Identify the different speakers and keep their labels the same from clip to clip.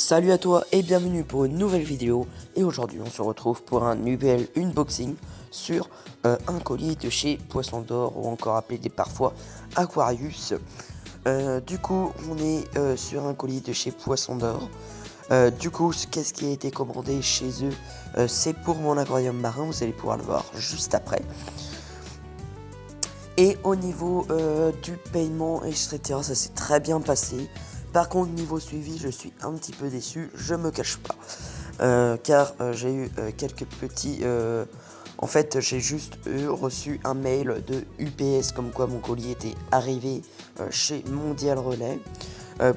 Speaker 1: Salut à toi et bienvenue pour une nouvelle vidéo. Et aujourd'hui on se retrouve pour un nouvel unboxing sur un colis de chez Poisson d'Or, ou encore appelé parfois Aquarius. Du coup on est sur un colis de chez Poisson d'Or. Du coup qu'est-ce qui a été commandé chez eux? C'est pour mon aquarium marin, vous allez pouvoir le voir juste après. Et au niveau du paiement etc, ça s'est très bien passé. Par contre, niveau suivi, je suis un petit peu déçu, je me cache pas. Car j'ai eu quelques petits... En fait, j'ai juste reçu un mail de UPS comme quoi mon colis était arrivé chez Mondial Relais.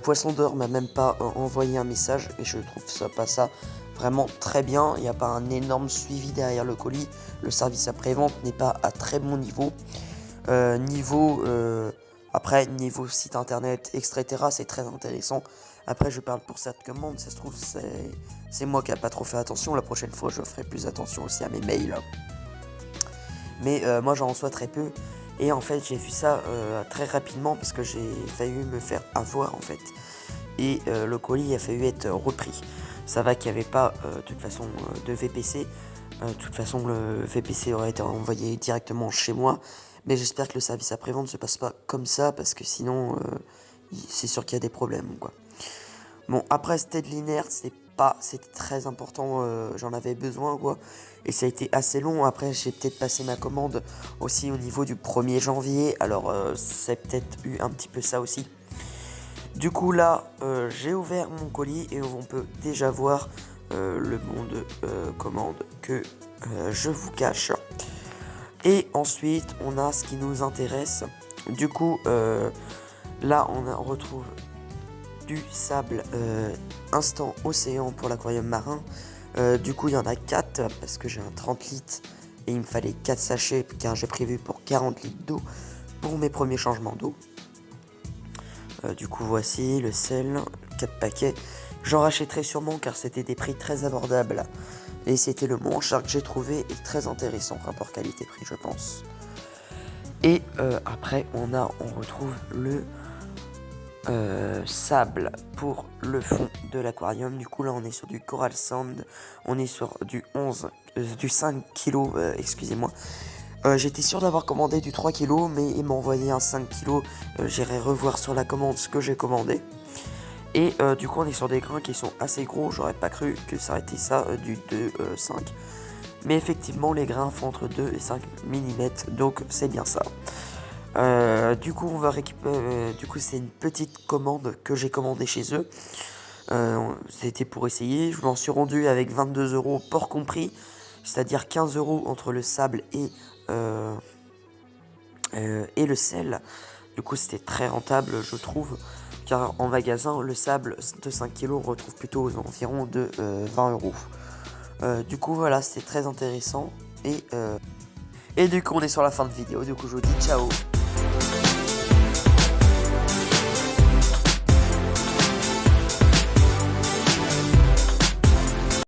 Speaker 1: Poisson d'Or m'a même pas envoyé un message et je trouve ça vraiment très bien. Il n'y a pas un énorme suivi derrière le colis. Le service après-vente n'est pas à très bon niveau. Après, niveau site internet, etc., c'est très intéressant. Après, je parle pour cette commande, ça se trouve, c'est moi qui n'ai pas trop fait attention. La prochaine fois, je ferai plus attention aussi à mes mails. Mais moi, j'en reçois très peu. Et en fait, j'ai vu ça très rapidement parce que j'ai failli me faire avoir, en fait. Et le colis a failli être repris. Ça va qu'il n'y avait pas, de toute façon, de VPC. De toute façon, le VPC aurait été envoyé directement chez moi. Mais j'espère que le service après-vente ne se passe pas comme ça, parce que sinon, c'est sûr qu'il y a des problèmes, quoi. Bon, après, c'était de l'inerte, c'était très important, j'en avais besoin, quoi. Et ça a été assez long. Après, j'ai peut-être passé ma commande aussi au niveau du 1er janvier. Alors, c'est peut-être eu un petit peu ça aussi. Du coup, là, j'ai ouvert mon colis et on peut déjà voir le bon de commande que je vous cache. Et ensuite, on a ce qui nous intéresse. Du coup, là, on retrouve du sable instant océan pour l'aquarium marin. Du coup, il y en a 4 parce que j'ai un 30 litres et il me fallait 4 sachets car j'ai prévu pour 40 litres d'eau pour mes premiers changements d'eau. Du coup, voici le sel, 4 paquets. J'en rachèterai sûrement car c'était des prix très abordables. Et c'était le moins cher que j'ai trouvé et très intéressant, rapport qualité-prix, je pense. Et après, on retrouve le sable pour le fond de l'aquarium. Du coup, là, on est sur du Coral Sand. On est sur du 5 kg, excusez-moi. J'étais sûr d'avoir commandé du 3 kg, mais il m'a envoyé un 5 kg. J'irai revoir sur la commande ce que j'ai commandé. Et du coup on est sur des grains qui sont assez gros, j'aurais pas cru que ça aurait été ça du 2,5. Mais effectivement les grains font entre 2 et 5 mm, donc c'est bien ça. Du coup on va récupérer, du coup c'est une petite commande que j'ai commandée chez eux. C'était pour essayer, je m'en suis rendu avec 22 € port compris, c'est-à-dire 15 € entre le sable et le sel. Du coup c'était très rentable je trouve. Car en magasin, le sable de 5 kg on retrouve plutôt aux environs de 20 €. Du coup, voilà, c'était très intéressant. Et du coup, on est sur la fin de vidéo. Du coup, je vous dis ciao.